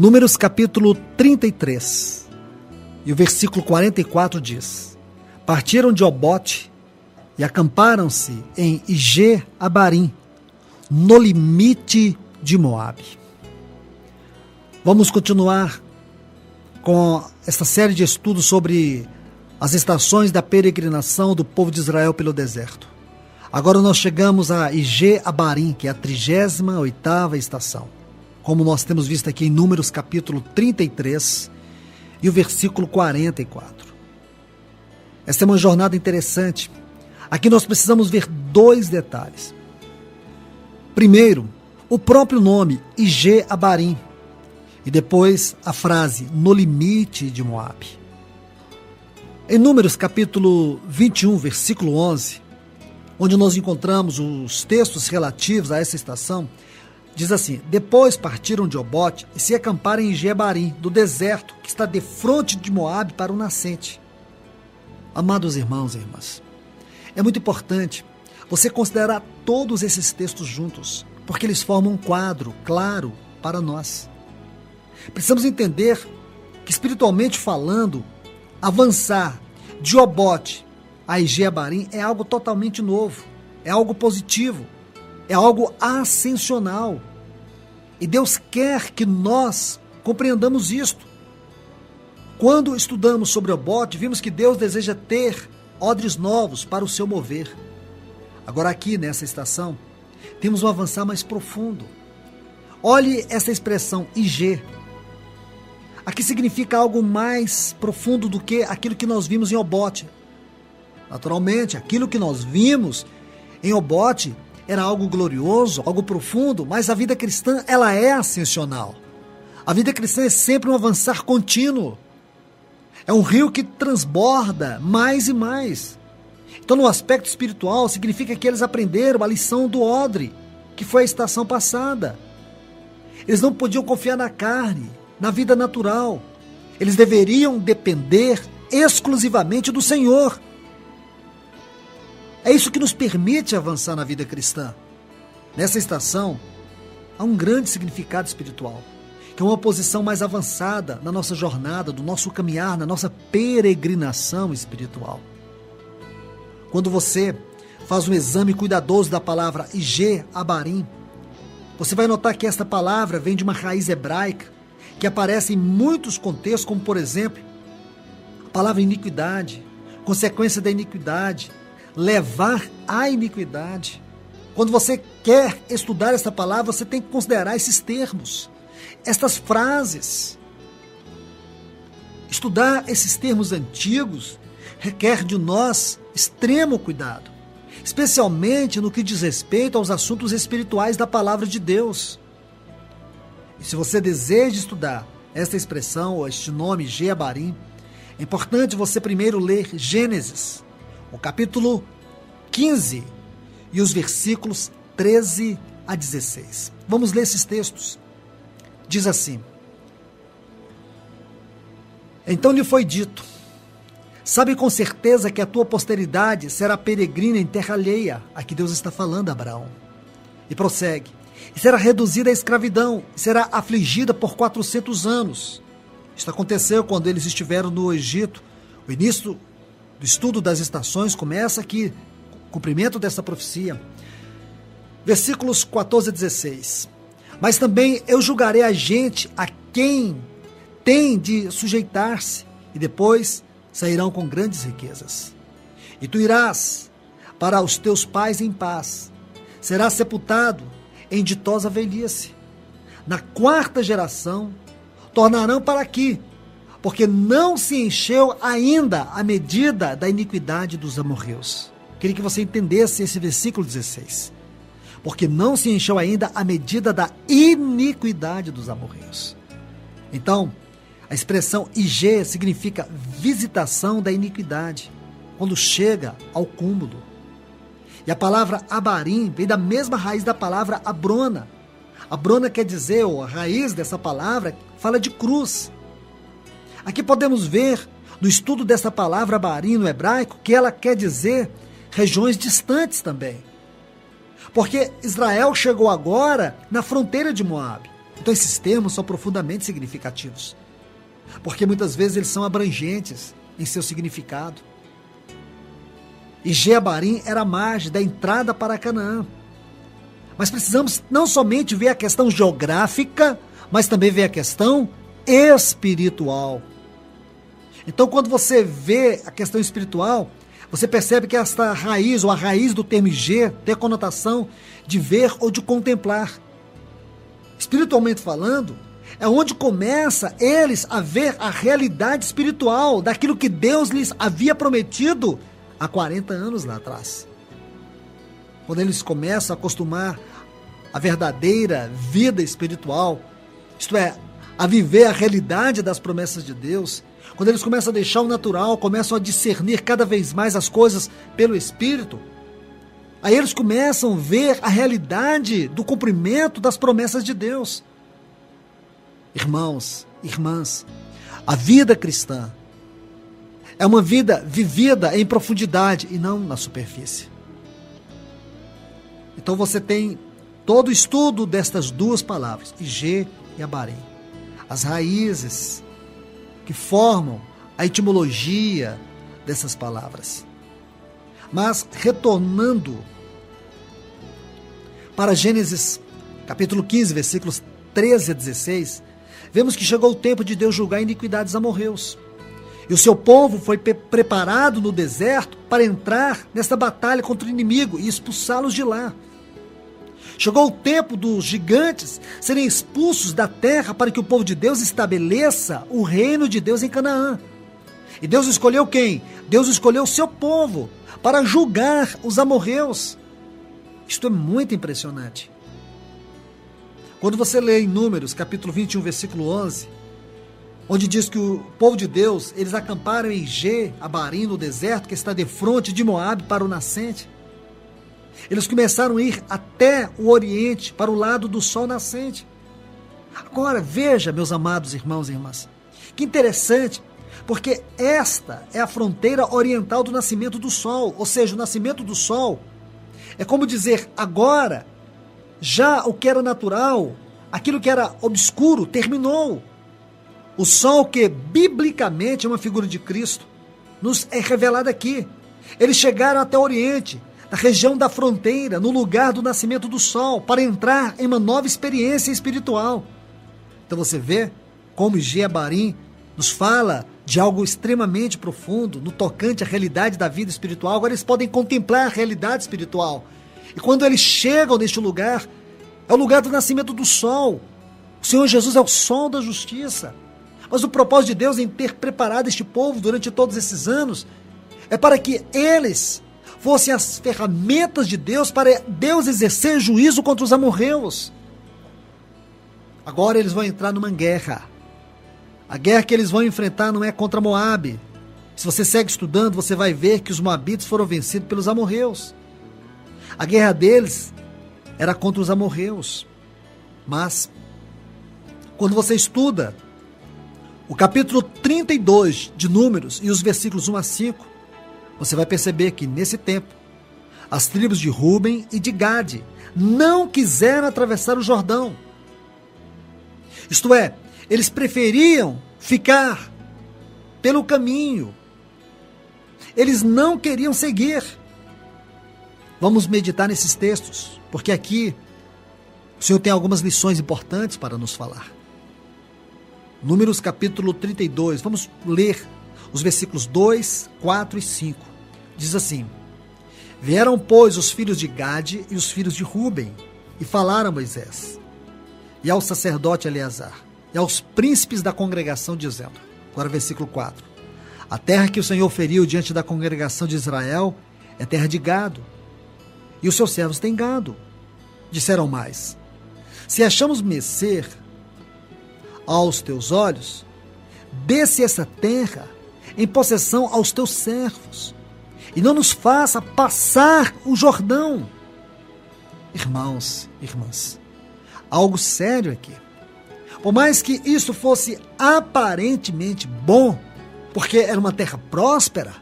Números capítulo 33, e o versículo 44 diz: Partiram de Obote e acamparam-se em Ije-Abarim, no limite de Moabe. Vamos continuar com esta série de estudos sobre as estações da peregrinação do povo de Israel pelo deserto. Agora nós chegamos a Ije-Abarim, que é a 38ª estação, como nós temos visto aqui em Números capítulo 33 e o versículo 44. Esta é uma jornada interessante. Aqui nós precisamos ver dois detalhes. Primeiro, o próprio nome, Ije-Abarim, e depois a frase, no limite de Moabe. Em Números capítulo 21, versículo 11, onde nós encontramos os textos relativos a essa estação, diz assim: Depois partiram de Obote e se acamparam em Ije-Abarim, do deserto que está defronte de Moabe para o nascente. Amados irmãos e irmãs, é muito importante você considerar todos esses textos juntos, porque eles formam um quadro claro para nós. Precisamos entender que, espiritualmente falando, avançar de Obote a Ije-Abarim é algo totalmente novo, é algo positivo, é algo ascensional. E Deus quer que nós compreendamos isto. Quando estudamos sobre Obote, vimos que Deus deseja ter odres novos para o seu mover. Agora aqui nessa estação, temos um avançar mais profundo. Olhe essa expressão Ije. Aqui significa algo mais profundo do que aquilo que nós vimos em Obote. Naturalmente, aquilo que nós vimos em Obote era algo glorioso, algo profundo, mas a vida cristã, ela é ascensional. A vida cristã é sempre um avançar contínuo. É um rio que transborda mais e mais. Então, no aspecto espiritual, significa que eles aprenderam a lição do odre, que foi a estação passada. Eles não podiam confiar na carne, na vida natural. Eles deveriam depender exclusivamente do Senhor. É isso que nos permite avançar na vida cristã. Nessa estação, há um grande significado espiritual, que é uma posição mais avançada na nossa jornada, do nosso caminhar, na nossa peregrinação espiritual. Quando você faz um exame cuidadoso da palavra Ije-Abarim, você vai notar que esta palavra vem de uma raiz hebraica que aparece em muitos contextos, como por exemplo, a palavra iniquidade, consequência da iniquidade, levar à iniquidade. Quando você quer estudar esta palavra, você tem que considerar esses termos, estas frases. Estudar esses termos antigos requer de nós extremo cuidado, especialmente no que diz respeito aos assuntos espirituais da palavra de Deus. E se você deseja estudar esta expressão ou este nome, Ije-Abarim, é importante você primeiro ler Gênesis, o capítulo 15 e os versículos 13 a 16. Vamos ler esses textos. Diz assim: Então lhe foi dito: Sabe com certeza que a tua posteridade será peregrina em terra alheia. Aqui Deus está falando a Abraão. E prossegue: E será reduzida à escravidão, e será afligida por 400 anos. Isto aconteceu quando eles estiveram no Egito. O início do estudo das estações começa aqui, o cumprimento dessa profecia. Versículos 14 a 16. Mas também eu julgarei a gente a quem tem de sujeitar-se, e depois sairão com grandes riquezas. E tu irás para os teus pais em paz, serás sepultado em ditosa velhice. Na 4ª geração tornarão para aqui, porque não se encheu ainda a medida da iniquidade dos amorreus. Queria que você entendesse esse versículo 16. Porque não se encheu ainda a medida da iniquidade dos amorreus. Então, a expressão Ije significa visitação da iniquidade, quando chega ao cúmulo. E a palavra Abarim vem da mesma raiz da palavra Abrona. Abrona quer dizer, ou a raiz dessa palavra, fala de cruz. Aqui podemos ver, no estudo dessa palavra Abarim no hebraico, que ela quer dizer regiões distantes também. Porque Israel chegou agora na fronteira de Moabe. Então esses termos são profundamente significativos, porque muitas vezes eles são abrangentes em seu significado. Ige Abarim era a margem da entrada para Canaã. Mas precisamos não somente ver a questão geográfica, mas também ver a questão espiritual. Então, quando você vê a questão espiritual, você percebe que esta raiz, ou a raiz do termo Ige, tem a conotação de ver ou de contemplar. Espiritualmente falando, é onde começa eles a ver a realidade espiritual daquilo que Deus lhes havia prometido há 40 anos lá atrás. Quando eles começam a acostumar a verdadeira vida espiritual, isto é, a viver a realidade das promessas de Deus, quando eles começam a deixar o natural, começam a discernir cada vez mais as coisas pelo Espírito, aí eles começam a ver a realidade do cumprimento das promessas de Deus. Irmãos, irmãs, a vida cristã é uma vida vivida em profundidade e não na superfície. Então você tem todo o estudo destas duas palavras, Ige e Abarim. As raízes que formam a etimologia dessas palavras. Mas retornando para Gênesis capítulo 15, versículos 13 a 16, vemos que chegou o tempo de Deus julgar iniquidades amorreus. E o seu povo foi preparado no deserto para entrar nesta batalha contra o inimigo e expulsá-los de lá. Chegou o tempo dos gigantes serem expulsos da terra para que o povo de Deus estabeleça o reino de Deus em Canaã. E Deus escolheu quem? Deus escolheu o seu povo para julgar os amorreus. Isto é muito impressionante. Quando você lê em Números, capítulo 21, versículo 11, onde diz que o povo de Deus, eles acamparam em Ige Abarim, no deserto, que está defronte de Moabe para o nascente. Eles começaram a ir até o oriente, para o lado do sol nascente. Agora, veja, meus amados irmãos e irmãs, que interessante, porque esta é a fronteira oriental do nascimento do sol, ou seja, o nascimento do sol é como dizer, agora, já o que era natural, aquilo que era obscuro, terminou. O sol, que biblicamente é uma figura de Cristo, nos é revelado aqui. Eles chegaram até o oriente, na região da fronteira, no lugar do nascimento do sol, para entrar em uma nova experiência espiritual. Então você vê como Ige Abarim nos fala de algo extremamente profundo, no tocante à realidade da vida espiritual. Agora eles podem contemplar a realidade espiritual. E quando eles chegam neste lugar, é o lugar do nascimento do sol. O Senhor Jesus é o sol da justiça. Mas o propósito de Deus em ter preparado este povo durante todos esses anos é para que eles fossem as ferramentas de Deus para Deus exercer juízo contra os amorreus. Agora eles vão entrar numa guerra. A guerra que eles vão enfrentar não é contra Moabe. Se você segue estudando, você vai ver que os moabitas foram vencidos pelos amorreus. A guerra deles era contra os amorreus. Mas, quando você estuda o capítulo 32 de Números e os versículos 1 a 5, você vai perceber que, nesse tempo, as tribos de Ruben e de Gade não quiseram atravessar o Jordão. Isto é, eles preferiam ficar pelo caminho. Eles não queriam seguir. Vamos meditar nesses textos, porque aqui o Senhor tem algumas lições importantes para nos falar. Números capítulo 32, vamos ler os versículos 2, 4 e 5. Diz assim: Vieram, pois, os filhos de Gade e os filhos de Ruben, e falaram a Moisés, e ao sacerdote Eleazar, e aos príncipes da congregação, dizendo, agora versículo 4, a terra que o Senhor feriu diante da congregação de Israel é terra de gado, e os seus servos têm gado. Disseram mais, se achamos mercê aos teus olhos, dê-se essa terra em possessão aos teus servos, e não nos faça passar o Jordão. Irmãos, irmãs, algo sério aqui. Por mais que isso fosse aparentemente bom, porque era uma terra próspera,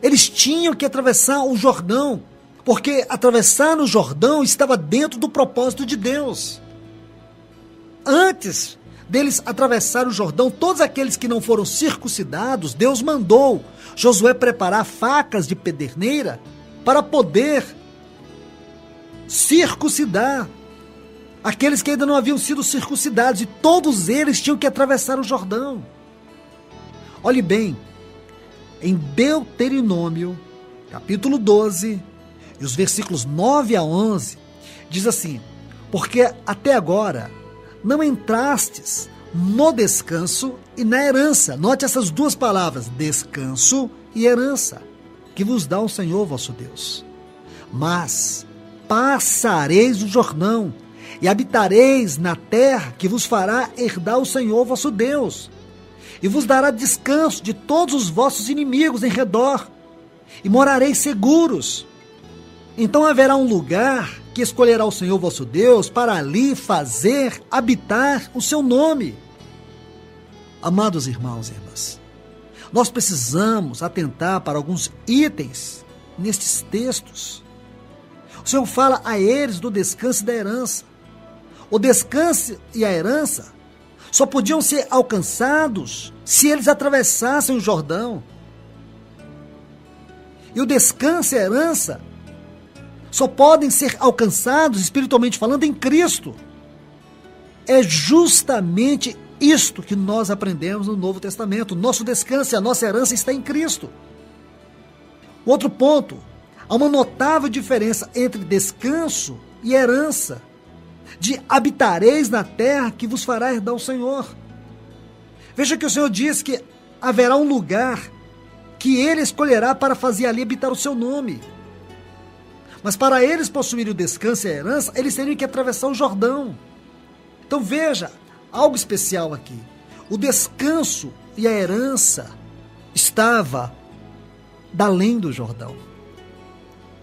eles tinham que atravessar o Jordão, porque atravessar o Jordão estava dentro do propósito de Deus. antes deles atravessar o Jordão, todos aqueles que não foram circuncidados, Deus mandou Josué preparar facas de pederneira para poder circuncidar aqueles que ainda não haviam sido circuncidados, e todos eles tinham que atravessar o Jordão. Olhe bem, em Deuteronômio, capítulo 12, e os versículos 9 a 11, diz assim: porque até agora não entrastes no descanso e na herança. Note essas duas palavras, descanso e herança, que vos dá o Senhor vosso Deus. Mas passareis o Jordão e habitareis na terra que vos fará herdar o Senhor vosso Deus, e vos dará descanso de todos os vossos inimigos em redor, e morareis seguros. Então haverá um lugar que escolherá o Senhor vosso Deus para ali fazer habitar o seu nome. Amados irmãos e irmãs, nós precisamos atentar para alguns itens nestes textos. O Senhor fala a eles do descanso e da herança. O descanso e a herança só podiam ser alcançados se eles atravessassem o Jordão. E o descanso e a herança só podem ser alcançados, espiritualmente falando, em Cristo. É justamente isto que nós aprendemos no Novo Testamento. Nosso descanso e a nossa herança está em Cristo. Outro ponto, há uma notável diferença entre descanso e herança. De habitareis na terra que vos fará herdar o Senhor. Veja que o Senhor diz que haverá um lugar que Ele escolherá para fazer ali habitar o seu nome. Mas para eles possuírem o descanso e a herança, eles teriam que atravessar o Jordão. Então veja, algo especial aqui. O descanso e a herança estava da além do Jordão.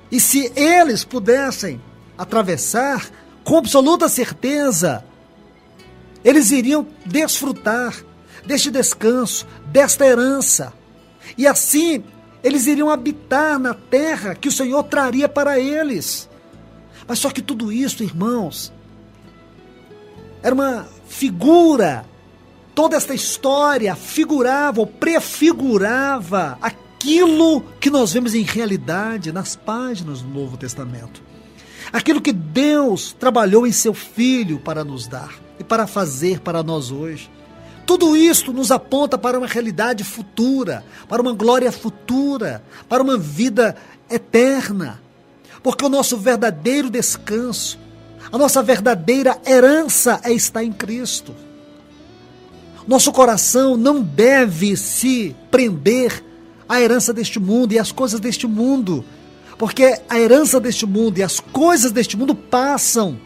E se eles pudessem atravessar, com absoluta certeza, eles iriam desfrutar deste descanso, desta herança. E assim, eles iriam habitar na terra que o Senhor traria para eles. Mas só que tudo isso, irmãos, era uma figura. Toda esta história figurava ou prefigurava aquilo que nós vemos em realidade nas páginas do Novo Testamento. Aquilo que Deus trabalhou em seu Filho para nos dar e para fazer para nós hoje. Tudo isto nos aponta para uma realidade futura, para uma glória futura, para uma vida eterna. Porque o nosso verdadeiro descanso, a nossa verdadeira herança é estar em Cristo. Nosso coração não deve se prender à herança deste mundo e às coisas deste mundo, porque a herança deste mundo e as coisas deste mundo passam,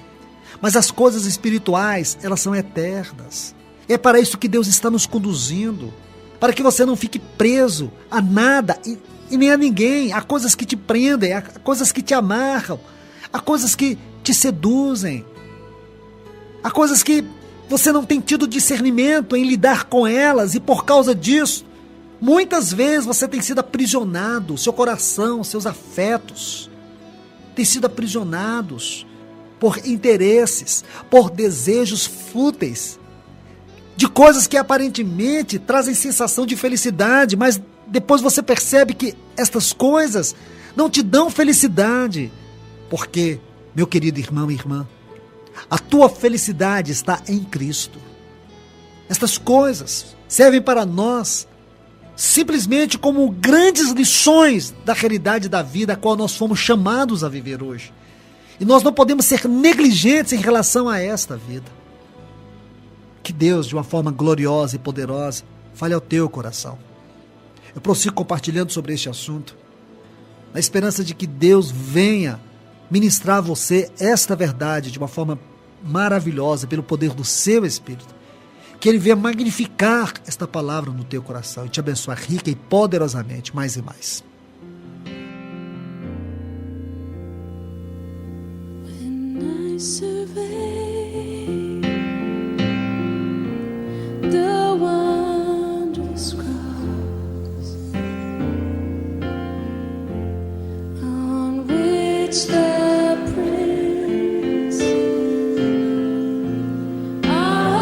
mas as coisas espirituais, elas são eternas. É para isso que Deus está nos conduzindo, para que você não fique preso a nada e nem a ninguém, a coisas que te prendem, a coisas que te amarram, a coisas que te seduzem, a coisas que você não tem tido discernimento em lidar com elas, e por causa disso, muitas vezes você tem sido aprisionado, seu coração, seus afetos têm sido aprisionados por interesses, por desejos fúteis, de coisas que aparentemente trazem sensação de felicidade, mas depois você percebe que estas coisas não te dão felicidade. Porque, meu querido irmão e irmã, a tua felicidade está em Cristo. Estas coisas servem para nós simplesmente como grandes lições da realidade da vida a qual nós fomos chamados a viver hoje. E nós não podemos ser negligentes em relação a esta vida. Que Deus, de uma forma gloriosa e poderosa, fale ao teu coração. Eu prossigo compartilhando sobre este assunto, na esperança de que Deus venha ministrar a você esta verdade de uma forma maravilhosa, pelo poder do seu Espírito. Que Ele venha magnificar esta palavra no teu coração e te abençoar rica e poderosamente, mais e mais. When I survey the wondrous cross on which the Prince of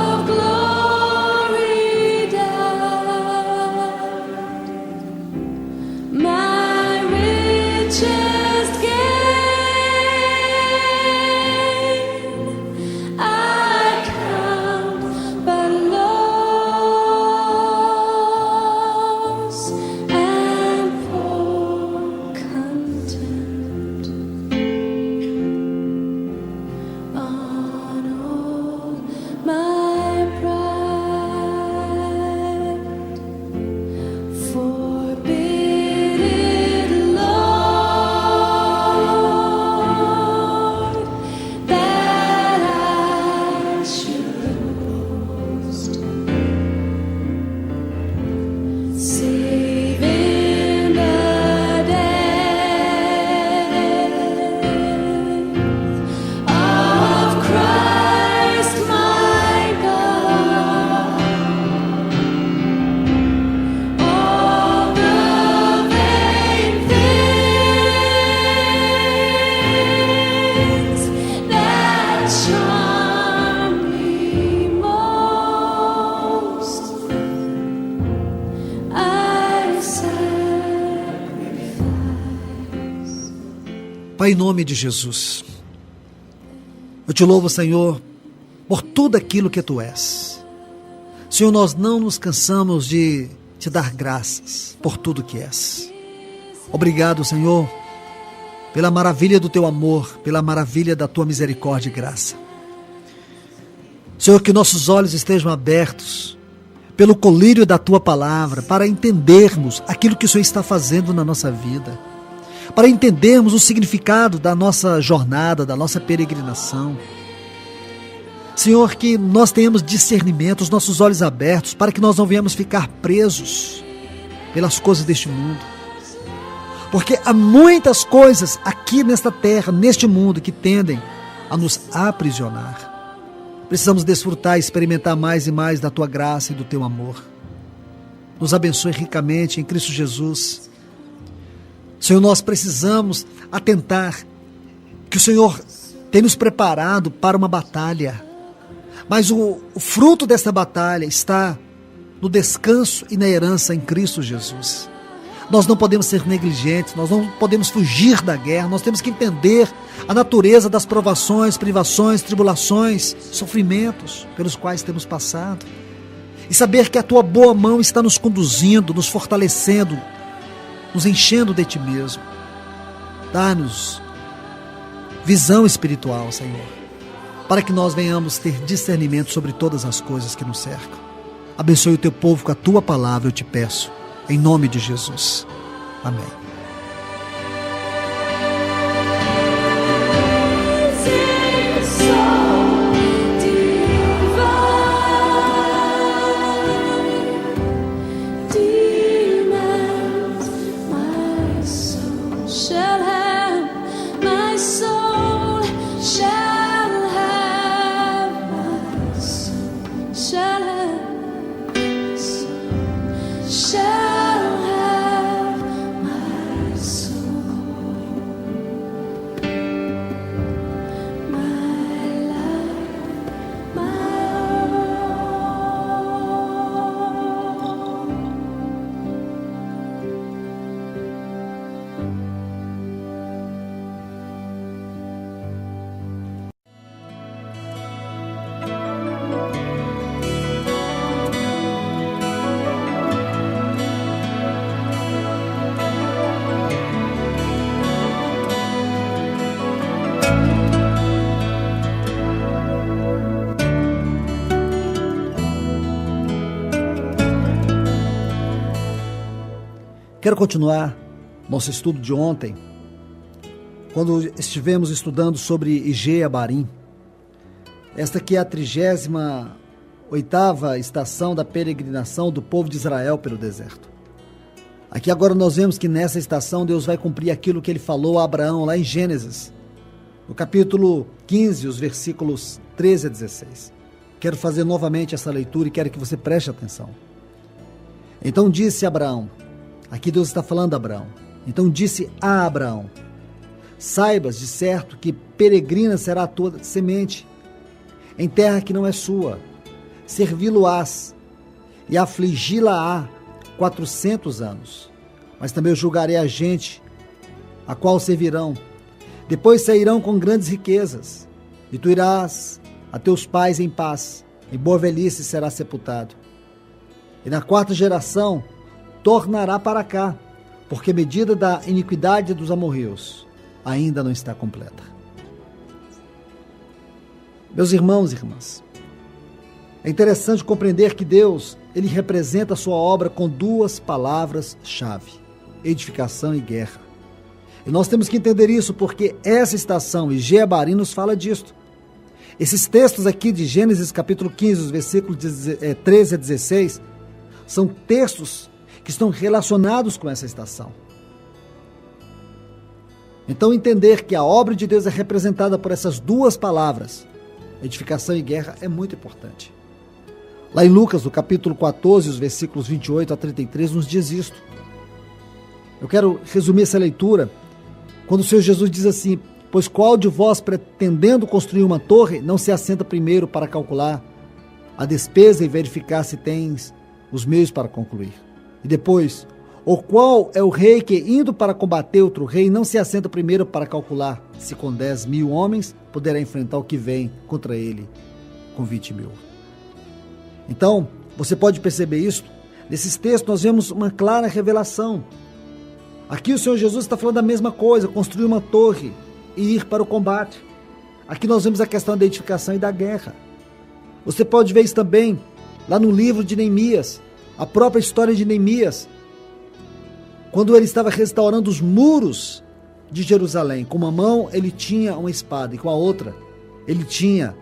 Pai, em nome de Jesus, eu te louvo, Senhor, por tudo aquilo que Tu és. Senhor, nós não nos cansamos de Te dar graças por tudo que és. Obrigado, Senhor, pela maravilha do Teu amor, pela maravilha da Tua misericórdia e graça. Senhor, que nossos olhos estejam abertos pelo colírio da Tua palavra, para entendermos aquilo que o Senhor está fazendo na nossa vida, para entendermos o significado da nossa jornada, da nossa peregrinação. Senhor, que nós tenhamos discernimento, os nossos olhos abertos, para que nós não venhamos ficar presos pelas coisas deste mundo. Porque há muitas coisas aqui nesta terra, neste mundo, que tendem a nos aprisionar. Precisamos desfrutar e experimentar mais e mais da Tua graça e do Teu amor. Nos abençoe ricamente em Cristo Jesus. Senhor, nós precisamos atentar que o Senhor tem nos preparado para uma batalha. Mas o fruto desta batalha está no descanso e na herança em Cristo Jesus. Nós não podemos ser negligentes, nós não podemos fugir da guerra, nós temos que entender a natureza das provações, privações, tribulações, sofrimentos pelos quais temos passado. E saber que a Tua boa mão está nos conduzindo, nos fortalecendo, nos enchendo de Ti mesmo. Dá-nos visão espiritual, Senhor, para que nós venhamos ter discernimento sobre todas as coisas que nos cercam. Abençoe o Teu povo com a Tua palavra, eu te peço, em nome de Jesus. Amém. Quero continuar nosso estudo de ontem, quando estivemos estudando sobre I.G. Abarim. Esta aqui é a 38ª estação da peregrinação do povo de Israel pelo deserto. Aqui agora nós vemos que nessa estação Deus vai cumprir aquilo que Ele falou a Abraão lá em Gênesis, no capítulo 15, os versículos 13 a 16. Quero fazer novamente essa leitura e quero que você preste atenção. Então disse Abraão, aqui Deus está falando a Abraão. Então disse a Abraão: saibas de certo que peregrina será a tua semente, em terra que não é sua. Servi-lo-ás e afligi-la-á 400 anos. Mas também eu julgarei a gente, a qual servirão. Depois sairão com grandes riquezas, e tu irás a teus pais em paz, em boa velhice será sepultado. E na 4ª geração tornará para cá, porque a medida da iniquidade dos amorreus ainda não está completa. Meus irmãos e irmãs, é interessante compreender que Deus, Ele representa a sua obra com 2 palavras-chave: edificação e guerra. E nós temos que entender isso porque essa estação, I.G. Abarim, nos fala disto. Esses textos aqui de Gênesis capítulo 15, os versículos 13 a 16, são textos que estão relacionados com essa estação. Então entender que a obra de Deus é representada por essas 2 palavras, edificação e guerra, é muito importante. Lá em Lucas, no capítulo 14, os versículos 28 a 33, nos diz isto. Eu quero resumir essa leitura, quando o Senhor Jesus diz assim: pois qual de vós, pretendendo construir uma torre, não se assenta primeiro para calcular a despesa e verificar se tens os meios para concluir? E depois, Ou qual é o rei que, indo para combater outro rei, não se assenta primeiro para calcular se com 10.000 homens poderá enfrentar o que vem contra ele com 20.000? Então, você pode perceber isso. Nesses textos nós vemos uma clara revelação. Aqui o Senhor Jesus está falando da mesma coisa, construir uma torre e ir para o combate. Aqui nós vemos a questão da edificação e da guerra. Você pode ver isso também lá no livro de Neemias, a própria história de Neemias, quando ele estava restaurando os muros de Jerusalém. Com uma mão ele tinha uma espada e com a outra ele tinha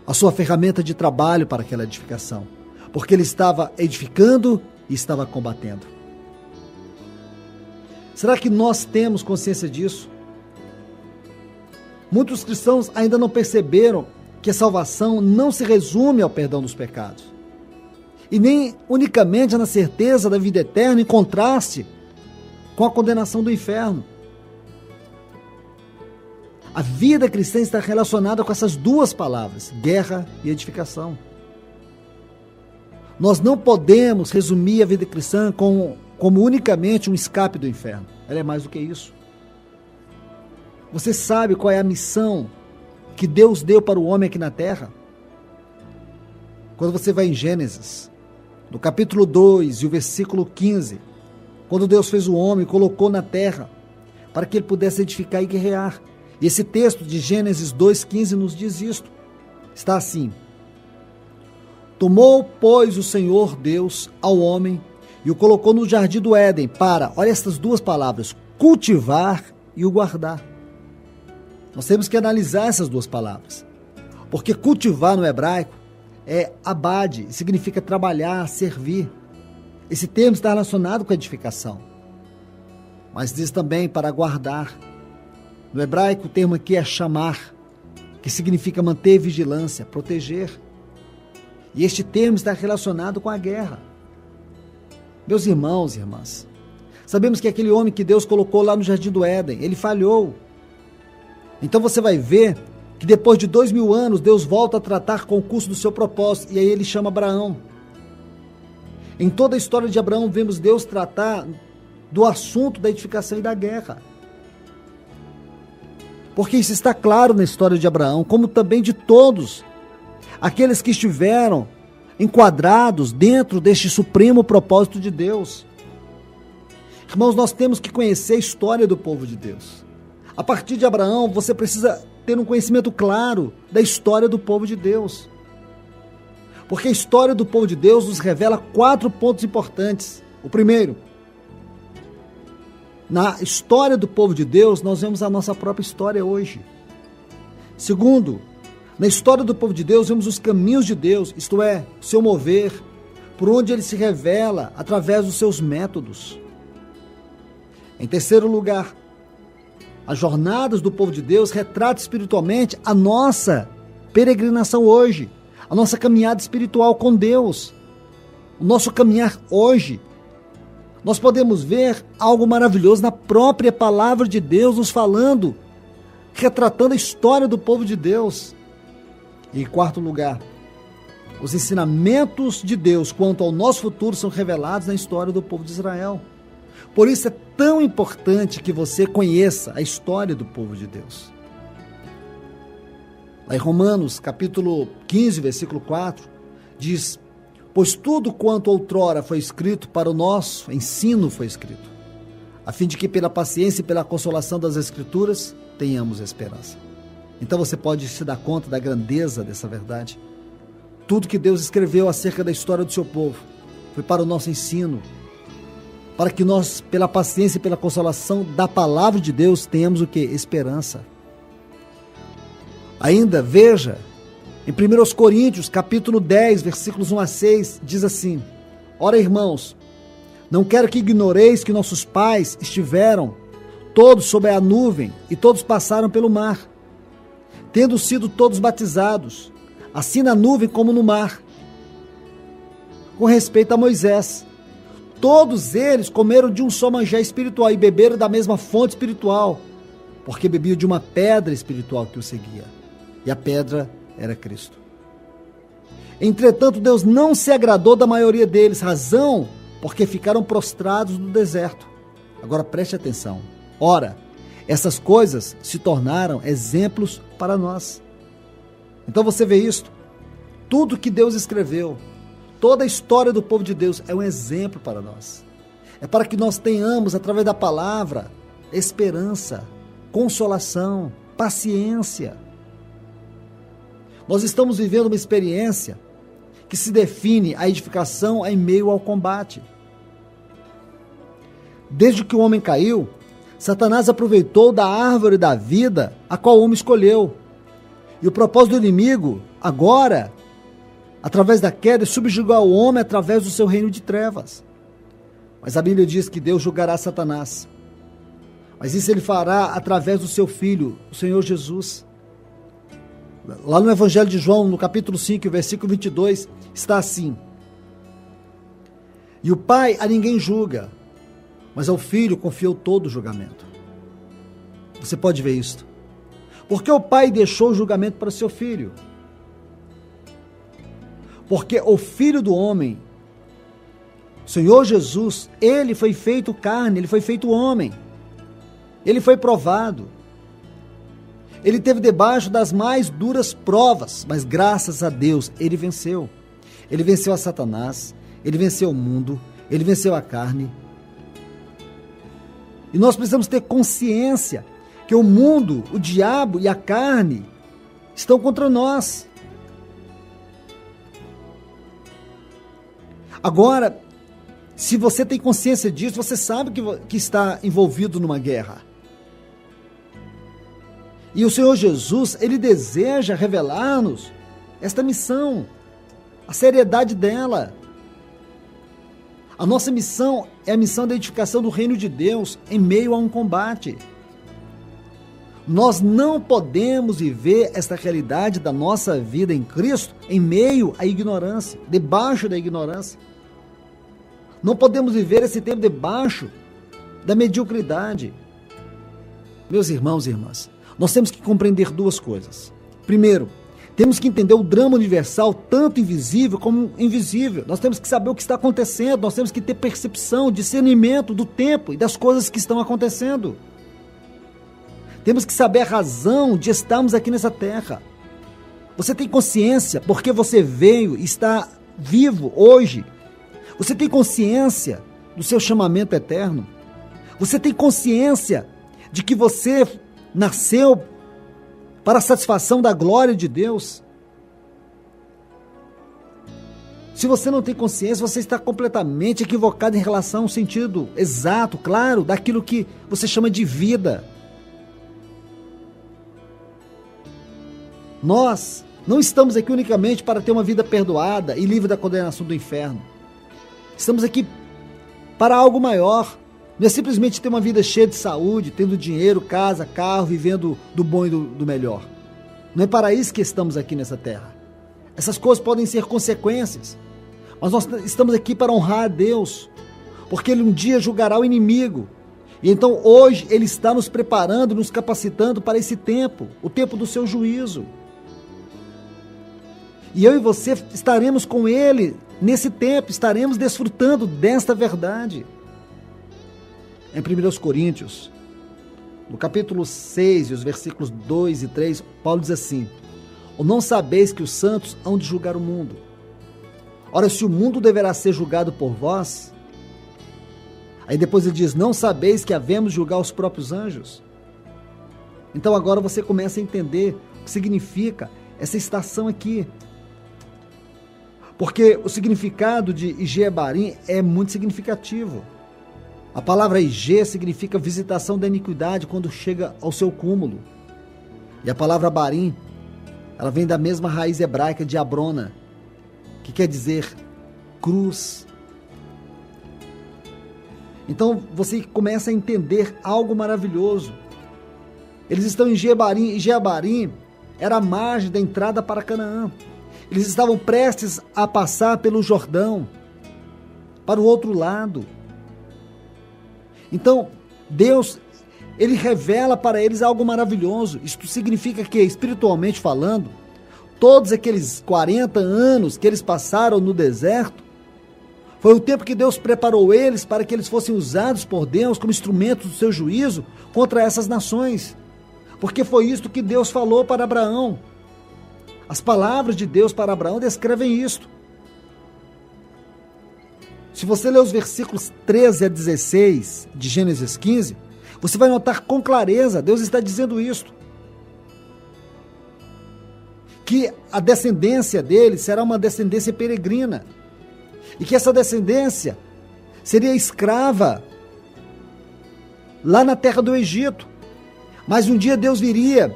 a sua ferramenta de trabalho para aquela edificação, porque ele estava edificando e estava combatendo. Será que nós temos consciência disso? Muitos cristãos ainda não perceberam que a salvação não se resume ao perdão dos pecados, e nem unicamente na certeza da vida eterna em contraste com a condenação do inferno. A vida cristã está relacionada com essas duas palavras, guerra e edificação. Nós não podemos resumir a vida cristã como unicamente um escape do inferno. Ela é mais do que isso. Você sabe qual é a missão que Deus deu para o homem aqui na terra? Quando você vai em Gênesis, no capítulo 2 e o versículo 15, quando Deus fez o homem e colocou na terra para que ele pudesse edificar e guerrear. E esse texto de Gênesis 2,15 nos diz isto. Está assim: tomou, pois, o Senhor Deus ao homem e o colocou no jardim do Éden para, olha essas duas palavras, cultivar e o guardar. Nós temos que analisar essas duas palavras, porque cultivar no hebraico é abade, significa trabalhar, servir. Esse termo está relacionado com a edificação, mas diz também para guardar. No hebraico o termo aqui é chamar, que significa manter vigilância, proteger. E este termo está relacionado com a guerra. Meus irmãos e irmãs, sabemos que aquele homem que Deus colocou lá no Jardim do Éden, ele falhou. Então você vai ver que depois de 2000 anos, Deus volta a tratar com o curso do seu propósito, e aí ele chama Abraão. Em toda a história de Abraão, vemos Deus tratar do assunto da edificação e da guerra. Porque isso está claro na história de Abraão, como também de todos aqueles que estiveram enquadrados dentro deste supremo propósito de Deus. Irmãos, nós temos que conhecer a história do povo de Deus. A partir de Abraão, você precisa ter um conhecimento claro da história do povo de Deus. Porque a história do povo de Deus nos revela 4 pontos importantes. O primeiro, na história do povo de Deus, nós vemos a nossa própria história hoje. Segundo, na história do povo de Deus, vemos os caminhos de Deus, isto é, o seu mover, por onde ele se revela através dos seus métodos. Em terceiro lugar, as jornadas do povo de Deus retratam espiritualmente a nossa peregrinação hoje, a nossa caminhada espiritual com Deus, o nosso caminhar hoje. Nós podemos ver algo maravilhoso na própria palavra de Deus nos falando, retratando a história do povo de Deus. E em quarto lugar, os ensinamentos de Deus quanto ao nosso futuro são revelados na história do povo de Israel. Por isso é tão importante que você conheça a história do povo de Deus. Lá em Romanos, capítulo 15, versículo 4, diz: pois tudo quanto outrora foi escrito para o nosso ensino foi escrito, a fim de que pela paciência e pela consolação das Escrituras tenhamos esperança. Então você pode se dar conta da grandeza dessa verdade. Tudo que Deus escreveu acerca da história do seu povo foi para o nosso ensino, para que nós, pela paciência e pela consolação da palavra de Deus, tenhamos o que? Esperança. Ainda, veja, em 1 Coríntios, capítulo 10, versículos 1 a 6, diz assim: ora, irmãos, não quero que ignoreis que nossos pais estiveram todos sob a nuvem e todos passaram pelo mar, tendo sido todos batizados, assim na nuvem como no mar. Com respeito a Moisés, todos eles comeram de um só manjar espiritual e beberam da mesma fonte espiritual, porque bebiam de uma pedra espiritual que o seguia, e a pedra era Cristo. Entretanto, Deus não se agradou da maioria deles, razão porque ficaram prostrados no deserto. Agora preste atenção. Ora, essas coisas se tornaram exemplos para nós. Então você vê isto. Tudo que Deus escreveu, toda a história do povo de Deus é um exemplo para nós. É para que nós tenhamos, através da palavra, esperança, consolação, paciência. Nós estamos vivendo uma experiência que se define a edificação em meio ao combate. Desde que o homem caiu, Satanás aproveitou da árvore da vida a qual o homem escolheu. E o propósito do inimigo, agora, através da queda, é subjugar o homem através do seu reino de trevas. Mas a Bíblia diz que Deus julgará Satanás. Mas isso ele fará através do seu Filho, o Senhor Jesus. Lá no Evangelho de João, no capítulo 5, versículo 22, está assim: E o Pai a ninguém julga, mas ao Filho confiou todo o julgamento. Você pode ver isto. Porque o Pai deixou o julgamento para o seu Filho? Porque o Filho do homem, o Senhor Jesus, ele foi feito carne, ele foi feito homem. Ele foi provado. Ele esteve debaixo das mais duras provas, mas graças a Deus ele venceu. Ele venceu a Satanás, ele venceu o mundo, ele venceu a carne. E nós precisamos ter consciência que o mundo, o diabo e a carne estão contra nós. Agora, se você tem consciência disso, você sabe que está envolvido numa guerra. E o Senhor Jesus, ele deseja revelar-nos esta missão, a seriedade dela. A nossa missão é a missão da edificação do reino de Deus em meio a um combate. Nós não podemos viver esta realidade da nossa vida em Cristo em meio à ignorância, debaixo da ignorância. Não podemos viver esse tempo debaixo da mediocridade. Meus irmãos e irmãs, nós temos que compreender duas coisas. Primeiro, temos que entender o drama universal, tanto invisível como invisível. Nós temos que saber o que está acontecendo, nós temos que ter percepção, discernimento do tempo e das coisas que estão acontecendo. Temos que saber a razão de estarmos aqui nessa terra. Você tem consciência porque você veio e está vivo hoje. Você tem consciência do seu chamamento eterno. Você tem consciência de que você nasceu para a satisfação da glória de Deus. Se você não tem consciência, você está completamente equivocado em relação ao sentido exato, claro, daquilo que você chama de vida. Nós não estamos aqui unicamente para ter uma vida perdoada e livre da condenação do inferno. Estamos aqui para algo maior. Não é simplesmente ter uma vida cheia de saúde, tendo dinheiro, casa, carro, vivendo do bom e do melhor. Não é para isso que estamos aqui nessa terra. Essas coisas podem ser consequências, mas nós estamos aqui para honrar a Deus, porque Ele um dia julgará o inimigo. E então hoje Ele está nos preparando, nos capacitando para esse tempo, o tempo do seu juízo. E eu e você estaremos com Ele nesse tempo, estaremos desfrutando desta verdade. Em 1 Coríntios, no capítulo 6, os versículos 2 e 3, Paulo diz assim: Ou não sabeis que os santos hão de julgar o mundo? Ora, se o mundo deverá ser julgado por vós, aí depois ele diz: Não sabeis que havemos de julgar os próprios anjos? Então agora você começa a entender o que significa essa estação aqui. Porque o significado de Ige Barim é muito significativo. A palavra Ige significa visitação da iniquidade quando chega ao seu cúmulo. E a palavra Barim, ela vem da mesma raiz hebraica de Abrona, que quer dizer cruz. Então você começa a entender algo maravilhoso. Eles estão em Jebarim, e Jebarim era a margem da entrada para Canaã. Eles estavam prestes a passar pelo Jordão, para o outro lado. Então, Deus, Ele revela para eles algo maravilhoso. Isto significa que, espiritualmente falando, todos aqueles 40 anos que eles passaram no deserto, Foi o tempo que Deus preparou eles para que eles fossem usados por Deus como instrumentos do seu juízo contra essas nações. Porque foi isto que Deus falou para Abraão. As palavras de Deus para Abraão descrevem isto. Se você ler os versículos 13 a 16 de Gênesis 15, você vai notar com clareza, Deus está dizendo isto. Que a descendência dele será uma descendência peregrina. E que essa descendência seria escrava lá na terra do Egito. Mas um dia Deus viria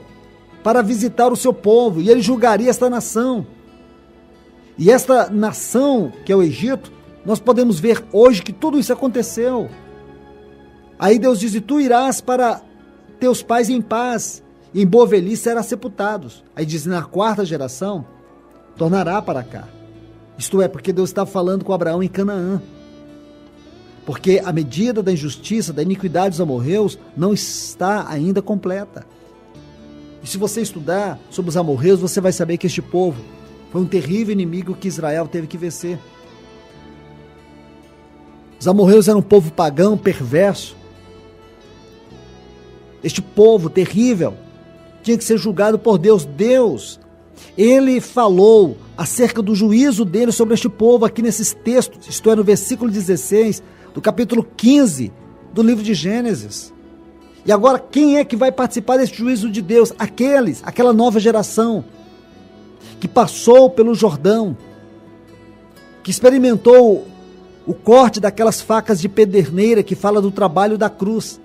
para visitar o seu povo e ele julgaria esta nação. E esta nação, que é o Egito, nós podemos ver hoje que tudo isso aconteceu. Aí Deus diz: e tu irás para teus pais em paz, e em boa velhice serás sepultados. Aí diz: na quarta geração tornará para cá. Isto é, porque Deus está falando com Abraão em Canaã. Porque a medida da injustiça, da iniquidade dos amorreus não está ainda completa. E se você estudar sobre os amorreus, você vai saber que este povo foi um terrível inimigo que Israel teve que vencer. Os amorreus eram um povo pagão, perverso. Este povo terrível tinha que ser julgado por Deus. Deus, ele falou acerca do juízo dele sobre este povo aqui nesses textos, isto é, no versículo 16 do capítulo 15 do livro de Gênesis. E agora, quem é que vai participar desse juízo de Deus? Aquela nova geração que passou pelo Jordão, que experimentou o corte daquelas facas de pederneira que fala do trabalho da cruz.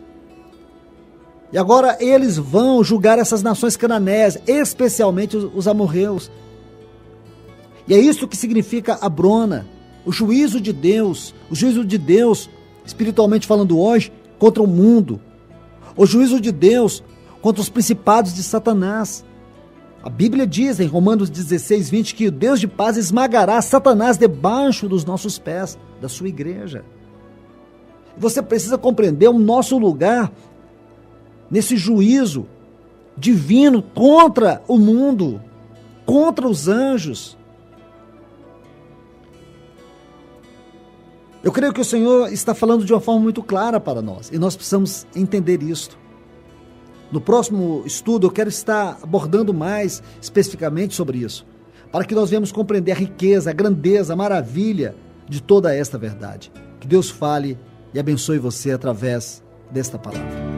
E agora eles vão julgar essas nações cananéias, especialmente os amorreus. E é isso que significa a brona, o juízo de Deus, espiritualmente falando hoje, contra o mundo. O juízo de Deus contra os principados de Satanás. A Bíblia diz em Romanos 16, 20 que o Deus de paz esmagará Satanás debaixo dos nossos pés, da sua igreja. Você precisa compreender o nosso lugar nesse juízo divino contra o mundo, contra os anjos. Eu creio que o Senhor está falando de uma forma muito clara para nós, e nós precisamos entender isto. No próximo estudo eu quero estar abordando mais especificamente sobre isso, para que nós venhamos compreender a riqueza, a grandeza, a maravilha de toda esta verdade. Que Deus fale e abençoe você através desta palavra.